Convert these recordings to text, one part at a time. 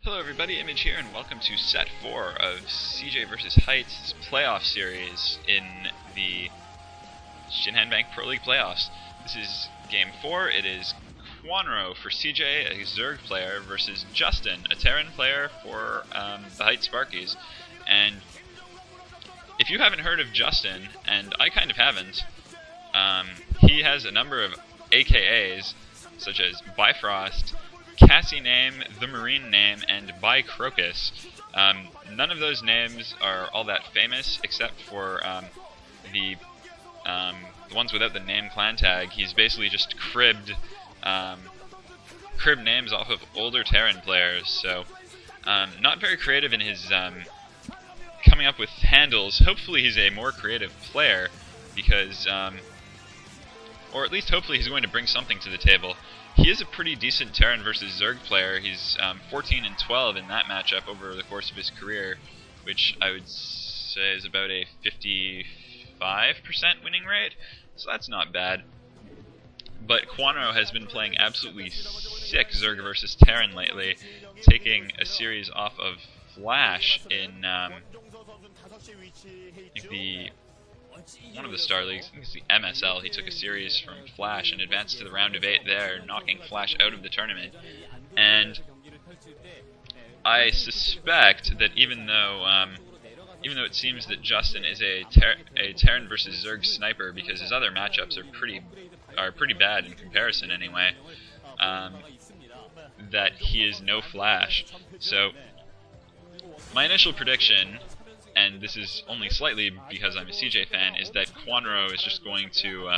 Hello everybody, Image here, and welcome to Set 4 of CJ vs. Hite's playoff series in the Shinhan Bank Proleague playoffs. This is Game 4. It is Kwanro for CJ, a Zerg player, versus Justin, a Terran player for the Hite SPARKYZ. And if you haven't heard of Justin, and I kind of haven't, he has a number of AKAs, such as Bifrost, Cassie name, the Marine name, and Crocus. None of those names are all that famous, except for the ones without the name clan tag. He's basically just cribbed names off of older Terran players, so not very creative in his coming up with handles. Hopefully he's a more creative player, because, or at least hopefully he's going to bring something to the table. He is a pretty decent Terran versus Zerg player. He's 14 and 12 in that matchup over the course of his career, which I would say is about a 55% winning rate, so that's not bad. But Kwanro has been playing absolutely sick Zerg versus Terran lately, taking a series off of Flash in one of the Star Leagues. I think it's the MSL. He took a series from Flash and advanced to the round of 8 there, knocking Flash out of the tournament. And I suspect that even though it seems that Justin is a Terran versus Zerg sniper, because his other matchups are pretty bad in comparison anyway, that he is no Flash. So my initial prediction, and this is only slightly because I'm a CJ fan, is that Kwanro is just going to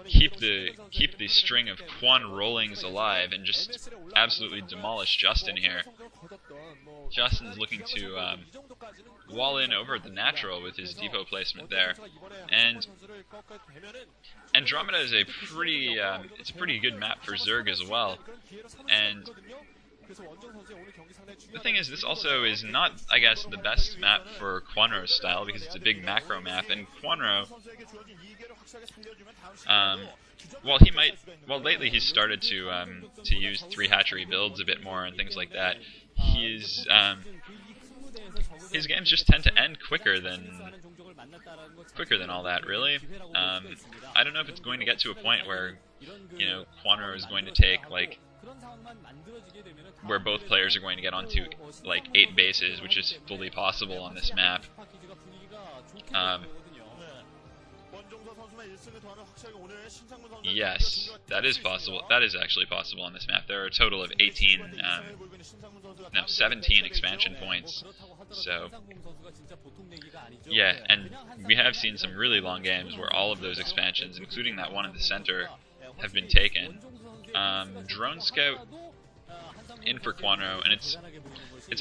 keep the string of Kwan rollings alive and just absolutely demolish Justin here. Justin's looking to wall in over the natural with his depot placement there, and Andromeda is a pretty good map for Zerg as well. And the thing is, this also is not, I guess, the best map for Kwanro's style, because it's a big macro map, and Kwanro, lately he's started to use 3 hatchery builds a bit more and things like that. His games just tend to end quicker than all that, really. I don't know if it's going to get to a point where, you know, Kwanro is going to take, like, where both players are going to get onto like 8 bases, which is fully possible on this map. Yes, that is possible. That is actually possible on this map. There are a total of 17 expansion points. So, yeah, and we have seen some really long games where all of those expansions, including that one in the center, have been taken. Drone Scout in for Kwanro, and it's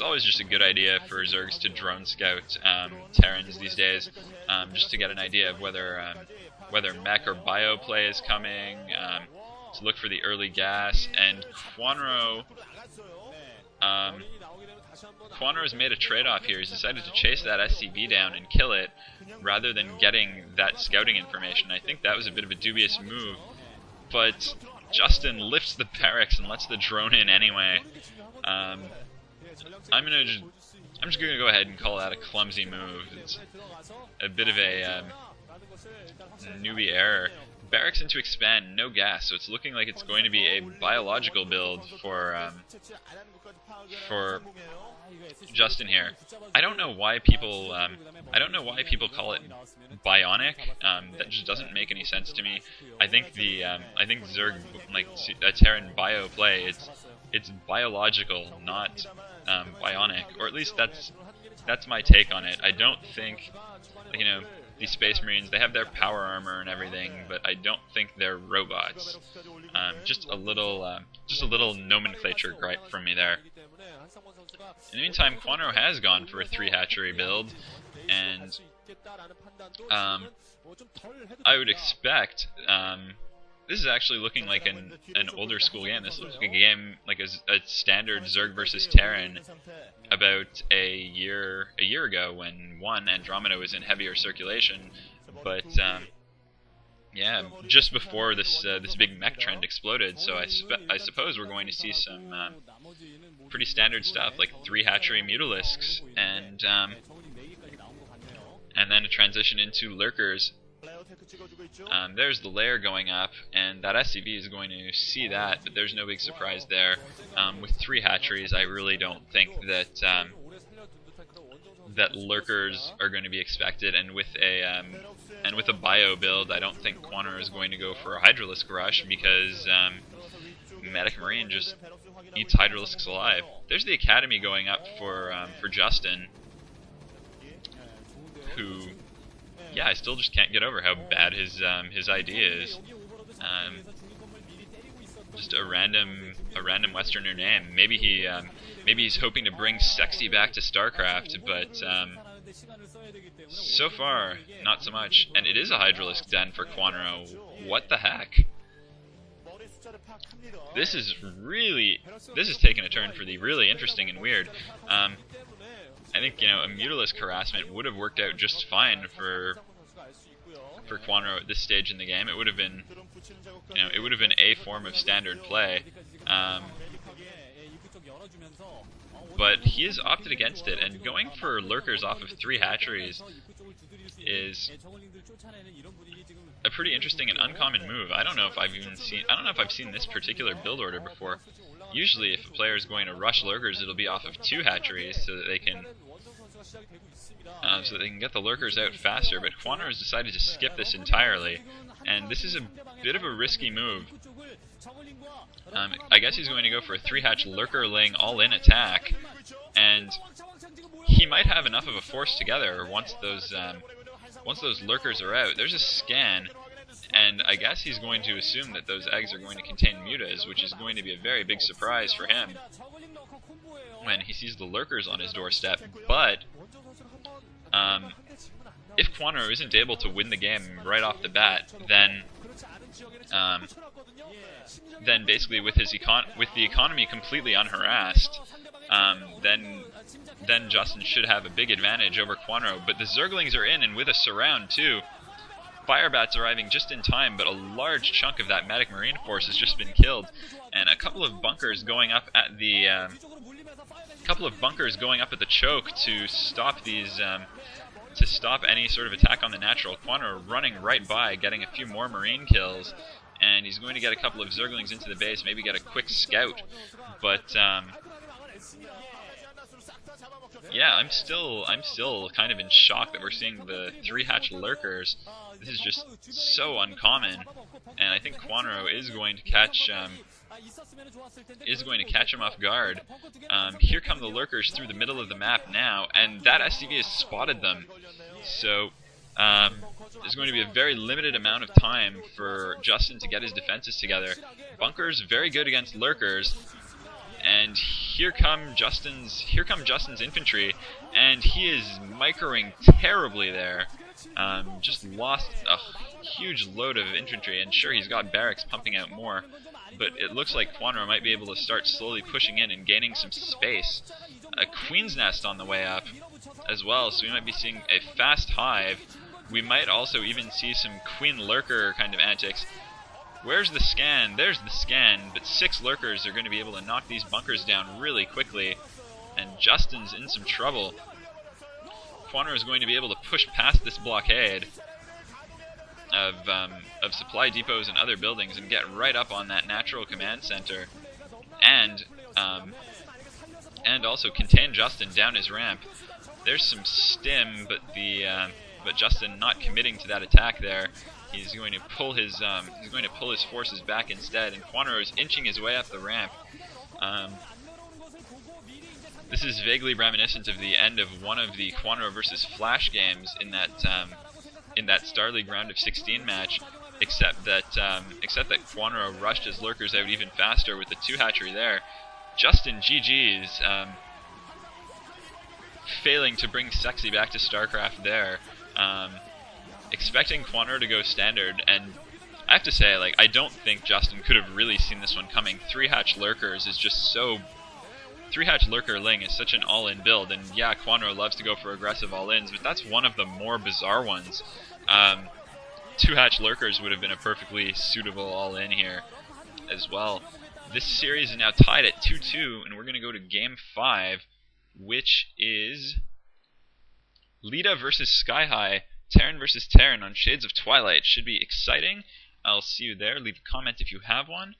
always just a good idea for Zergs to drone scout Terrans these days, just to get an idea of whether mech or bio play is coming, to look for the early gas. And Kwanro's made a trade-off here. He's decided to chase that SCV down and kill it, rather than getting that scouting information. I think that was a bit of a dubious move, but Justin lifts the barracks and lets the drone in anyway. I'm just gonna go ahead and call that a clumsy move. It's a bit of a newbie error. Barracks into expand, no gas, so it's looking like it's going to be a biological build for Justin here. I don't know why people call it bionic. That just doesn't make any sense to me. I think Zerg, like a Terran bio play, it's biological, not bionic, or at least that's my take on it. I don't think, you know, these Space Marines, they have their power armor and everything, but I don't think they're robots. Just a little nomenclature gripe from me there. In the meantime, Kwanro has gone for a 3 hatchery build, and I would expect, this is actually looking like an older school game. This looks like a game, like a standard Zerg versus Terran about a year ago, when Andromeda was in heavier circulation, but yeah, just before this big mech trend exploded. So I suppose we're going to see some pretty standard stuff like 3 hatchery Mutalisks and then a transition into Lurkers. There's the lair going up, and that SCV is going to see that, but there's no big surprise there. With 3 hatcheries, I really don't think that that Lurkers are going to be expected, and with a bio build, I don't think Kwanro is going to go for a Hydralisk rush because Medic Marine just eats Hydralisks alive. There's the Academy going up for Justin, who, yeah, I still just can't get over how bad his idea is. Just a random Westerner name. Maybe he's hoping to bring sexy back to StarCraft, but so far not so much. And it is a Hydralisk den for Kwanro. What the heck? This is taking a turn for the really interesting and weird. I think, a Mutalisk harassment would have worked out just fine for Kwanro at this stage in the game. It would have been, a form of standard play. But he has opted against it, and going for Lurkers off of 3 hatcheries is a pretty interesting and uncommon move. I don't know if I've seen this particular build order before. Usually, if a player is going to rush Lurkers, it'll be off of 2 hatcheries so that they can get the Lurkers out faster. But Kwanro has decided to skip this entirely, and this is a bit of a risky move. I guess he's going to go for a 3-hatch Lurkerling all-in attack, and he might have enough of a force together once those Lurkers are out. There's a scan, and I guess he's going to assume that those eggs are going to contain mutas, which is going to be a very big surprise for him when he sees the Lurkers on his doorstep. But if Kwanro isn't able to win the game right off the bat, then basically with the economy completely unharassed, then Justin should have a big advantage over Kwanro. But the Zerglings are in, and with a surround too. Firebat's arriving just in time, but a large chunk of that Medic Marine force has just been killed, and a couple of bunkers going up at the choke to stop these any sort of attack on the natural. Kwanro running right by, getting a few more Marine kills, and he's going to get a couple of Zerglings into the base, maybe get a quick scout. But yeah, I'm still kind of in shock that we're seeing the 3-hatch Lurkers. This is just so uncommon, and I think Kwanro is going to catch him off guard. Here come the Lurkers through the middle of the map now, and that SCV has spotted them. So there's going to be a very limited amount of time for Justin to get his defenses together. Bunkers very good against Lurkers. And here come Justin's infantry, and he is microing terribly there. Just lost a huge load of infantry, and sure, he's got barracks pumping out more, but it looks like Kwanro might be able to start slowly pushing in and gaining some space. A Queen's Nest on the way up as well, so we might be seeing a fast hive. We might also even see some Queen Lurker kind of antics. Where's the scan? There's the scan, but 6 Lurkers are going to be able to knock these bunkers down really quickly, and Justin's in some trouble. Kwanro is going to be able to push past this blockade of supply depots and other buildings and get right up on that natural command center, and also contain Justin down his ramp. There's some stim, but Justin not committing to that attack there. He's going to pull his forces back instead, and Kwanro is inching his way up the ramp. This is vaguely reminiscent of the end of one of the Kwanro versus Flash games in that Star League round of 16 match, except that Kwanro rushed his Lurkers out even faster with the 2-hatchery there. Justin GG's failing to bring sexy back to StarCraft there. Expecting Kwanro to go standard, and I have to say, I don't think Justin could have really seen this one coming. 3-hatch Lurkers is just so... 3-hatch Lurkerling is such an all-in build, and yeah, Kwanro loves to go for aggressive all-ins, but that's one of the more bizarre ones. 2-hatch Lurkers would have been a perfectly suitable all-in here as well. this series is now tied at 2-2, and we're going to go to Game 5, which is Lita versus Sky High, Terran versus Terran on Shades of Twilight. Should be exciting. I'll see you there. Leave a comment if you have one.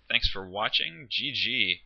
Thanks for watching. GG.